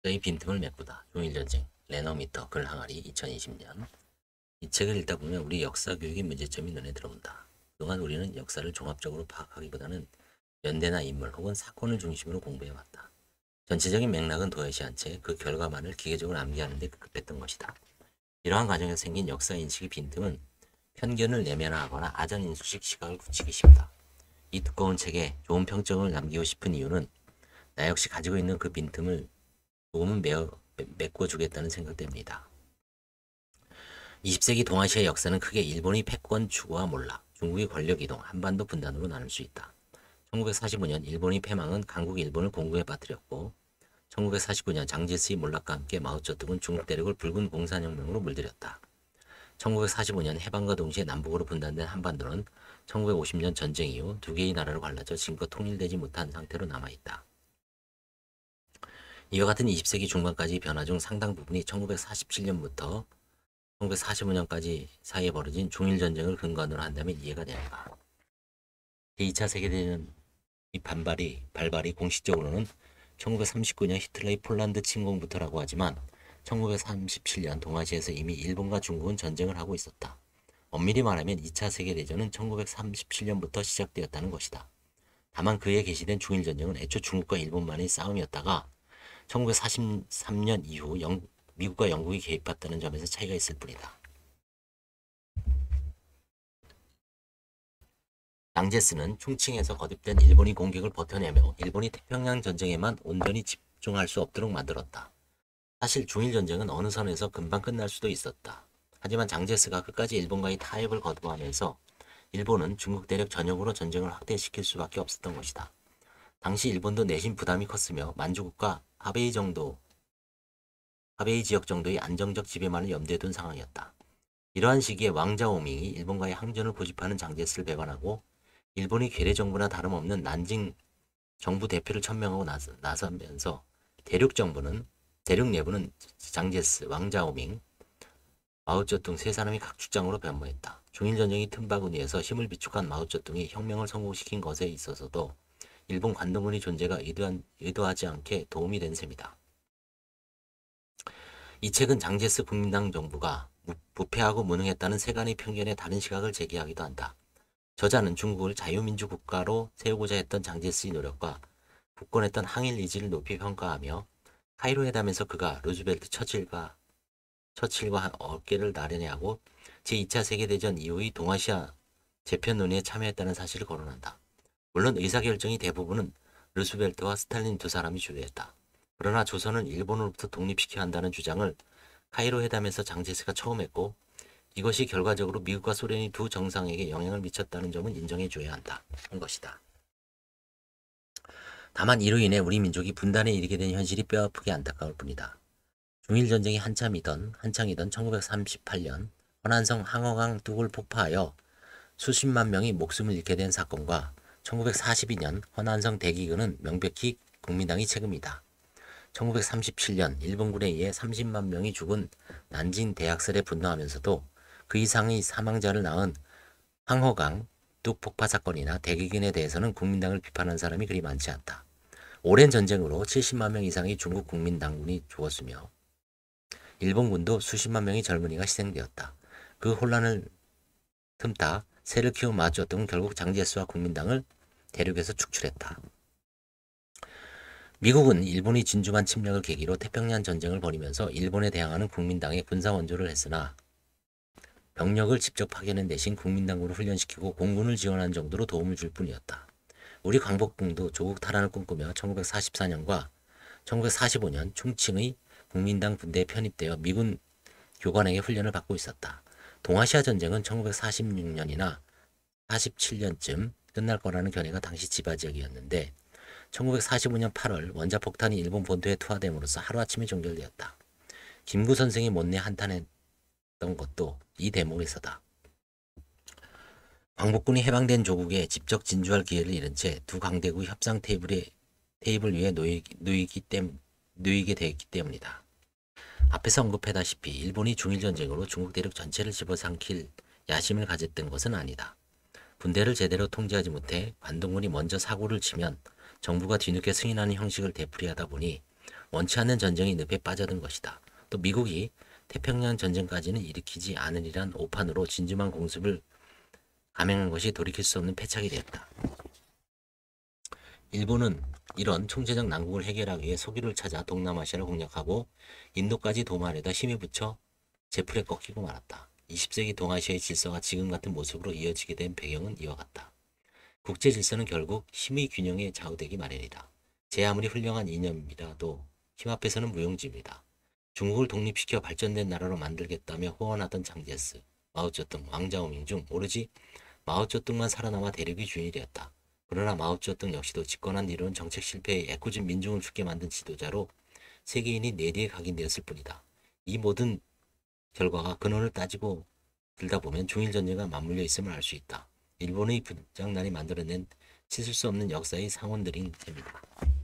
역사의 빈틈을 메꾸다. 중일전쟁. 레너미터 글 항아리 2020년. 이 책을 읽다 보면 우리 역사 교육의 문제점이 눈에 들어온다. 그동안 우리는 역사를 종합적으로 파악하기보다는 연대나 인물 혹은 사건을 중심으로 공부해왔다. 전체적인 맥락은 도외시 한 채 그 결과만을 기계적으로 암기하는 데 급급했던 것이다. 이러한 과정에서 생긴 역사 인식의 빈틈은 편견을 내면화하거나 아전인수식 시각을 굳히기 쉽다. 이 두꺼운 책에 좋은 평점을 남기고 싶은 이유는 나 역시 가지고 있는 그 빈틈을 조금은 메꿔주겠다는 생각 때문이다. 20세기 동아시아 역사는 크게 일본의 패권 추구와 몰락, 중국의 권력 이동, 한반도 분단으로 나눌 수 있다. 1945년 일본의 패망은 강국 일본을 공고에 빠뜨렸고 1949년 장제스의 몰락과 함께 마오쩌둥은 중국 대륙을 붉은 공산혁명으로 물들였다. 1945년 해방과 동시에 남북으로 분단된 한반도는 1950년 전쟁 이후 두 개의 나라로 갈라져 지금껏 통일되지 못한 상태로 남아있다. 이와 같은 20세기 중반까지 변화 중 상당 부분이 1947년부터 1945년까지 사이에 벌어진 중일전쟁을 근간으로 한다면 이해가 되는가. 제2차 세계대전의 발발이 공식적으로는 1939년 히틀러의 폴란드 침공부터라고 하지만 1937년 동아시아에서 이미 일본과 중국은 전쟁을 하고 있었다. 엄밀히 말하면 2차 세계대전은 1937년부터 시작되었다는 것이다. 다만 그에 게시된 중일전쟁은 애초 중국과 일본만의 싸움이었다가 1943년 이후 미국과 영국이 개입했다는 점에서 차이가 있을 뿐이다. 양제스는 충칭에서 거듭된 일본의 공격을 버텨내며 일본이 태평양 전쟁에만 온전히 집중할 수 없도록 만들었다. 사실 중일전쟁은 어느 선에서 금방 끝날 수도 있었다. 하지만 장제스가 끝까지 일본과의 타협을 거부하면서 일본은 중국 대륙 전역으로 전쟁을 확대시킬 수밖에 없었던 것이다. 당시 일본도 내심 부담이 컸으며 만주국과 하베이 지역 정도의 안정적 지배만을 염두에 둔 상황이었다. 이러한 시기에 왕자오밍이 일본과의 항전을 고집하는 장제스를 배반하고 일본이 괴뢰 정부나 다름없는 난징 정부 대표를 천명하고 나서면서 대륙 내부는 장제스, 왕자오밍, 마오쩌둥 세 사람이 각 주장으로 변모했다. 중일전쟁이 틈바구니에서 힘을 비축한 마오쩌둥이 혁명을 성공시킨 것에 있어서도 일본 관동군의 존재가 의도하지 않게 도움이 된 셈이다. 이 책은 장제스 국민당 정부가 부패하고 무능했다는 세간의 편견에 다른 시각을 제기하기도 한다. 저자는 중국을 자유민주 국가로 세우고자 했던 장제스의 노력과 굳건했던 항일 의지를 높이 평가하며 카이로 회담에서 그가 루즈벨트 처칠과 어깨를 나란히 하고 제2차 세계대전 이후의 동아시아 재편 논의에 참여했다는 사실을 거론한다. 물론 의사결정의 대부분은 루스벨트와 스탈린 두 사람이 주도했다. 그러나 조선은 일본으로부터 독립시켜야 한다는 주장을 카이로 회담에서 장제스가 처음 했고 이것이 결과적으로 미국과 소련의 두 정상에게 영향을 미쳤다는 점은 인정해줘야 한다. 한 것이다. 다만 이로 인해 우리 민족이 분단에 이르게 된 현실이 뼈아프게 안타까울 뿐이다. 중일전쟁이 한창이던 1938년 허난성 항어강 뚝을 폭파하여 수십만 명이 목숨을 잃게 된 사건과 1942년 허난성 대기근은 명백히 국민당의 책임이다. 1937년 일본군에 의해 30만 명이 죽은 난징 대학살에 분노하면서도 그 이상의 사망자를 낳은 황허강 뚝 폭파 사건이나 대기근에 대해서는 국민당을 비판한 사람이 그리 많지 않다. 오랜 전쟁으로 70만 명 이상의 중국 국민당군이 죽었으며 일본군도 수십만 명의 젊은이가 희생되었다. 그 혼란을 틈타 새를 키운 마오쩌둥은 결국 장제스와 국민당을 대륙에서 축출했다. 미국은 일본의 진주만 침략을 계기로 태평양 전쟁을 벌이면서 일본에 대항하는 국민당에 군사 원조를 했으나 병력을 직접 파견한 대신 국민당군을 훈련시키고 공군을 지원한 정도로 도움을 줄 뿐이었다. 우리 광복군도 조국 탈환을 꿈꾸며 1944년과 1945년 충칭의 국민당 군대에 편입되어 미군 교관에게 훈련을 받고 있었다. 동아시아 전쟁은 1946년이나 47년쯤 끝날 거라는 견해가 당시 지배적이었는데 1945년 8월 원자폭탄이 일본 본토에 투하됨으로써 하루아침에 종결되었다. 김구 선생이 못내 한탄했던 것도 이 대목에서다. 광복군이 해방된 조국에 직접 진주할 기회를 잃은 채 두 강대국 협상 테이블 위에 놓이게 되었기 때문이다. 앞에서 언급했다시피 일본이 중일전쟁으로 중국 대륙 전체를 집어삼킬 야심을 가졌던 것은 아니다. 군대를 제대로 통제하지 못해 관동군이 먼저 사고를 치면 정부가 뒤늦게 승인하는 형식을 되풀이하다 보니 원치 않는 전쟁의 늪에 빠져든 것이다. 또 미국이 태평양 전쟁까지는 일으키지 않으리란 오판으로 진주만 공습을 감행한 것이 돌이킬 수 없는 패착이 되었다. 일본은 이런 총체적 난국을 해결하기 위해 석유를 찾아 동남아시아를 공략하고 인도까지 도마하려다 힘에 붙여 제풀에 꺾이고 말았다. 20세기 동아시아의 질서가 지금 같은 모습으로 이어지게 된 배경은 이와 같다. 국제 질서는 결국 힘의 균형에 좌우되기 마련이다. 제 아무리 훌륭한 이념이라도 힘 앞에서는 무용지물이다. 중국을 독립시켜 발전된 나라로 만들겠다며 호언하던 장제스, 마오쩌둥, 왕자오밍 중 오로지 마오쩌둥만 살아남아 대륙의 주인이 되었다. 그러나 마오쩌둥 역시도 집권한 뒤로는 정책 실패에 애꿎은 민중을 죽게 만든 지도자로 세계인이 내리에 각인되었을 뿐이다. 이 모든 결과가 근원을 따지고 들다 보면 중일전쟁과 맞물려 있음을 알 수 있다. 일본의 분장난이 만들어낸 씻을 수 없는 역사의 상원들인 셈이다.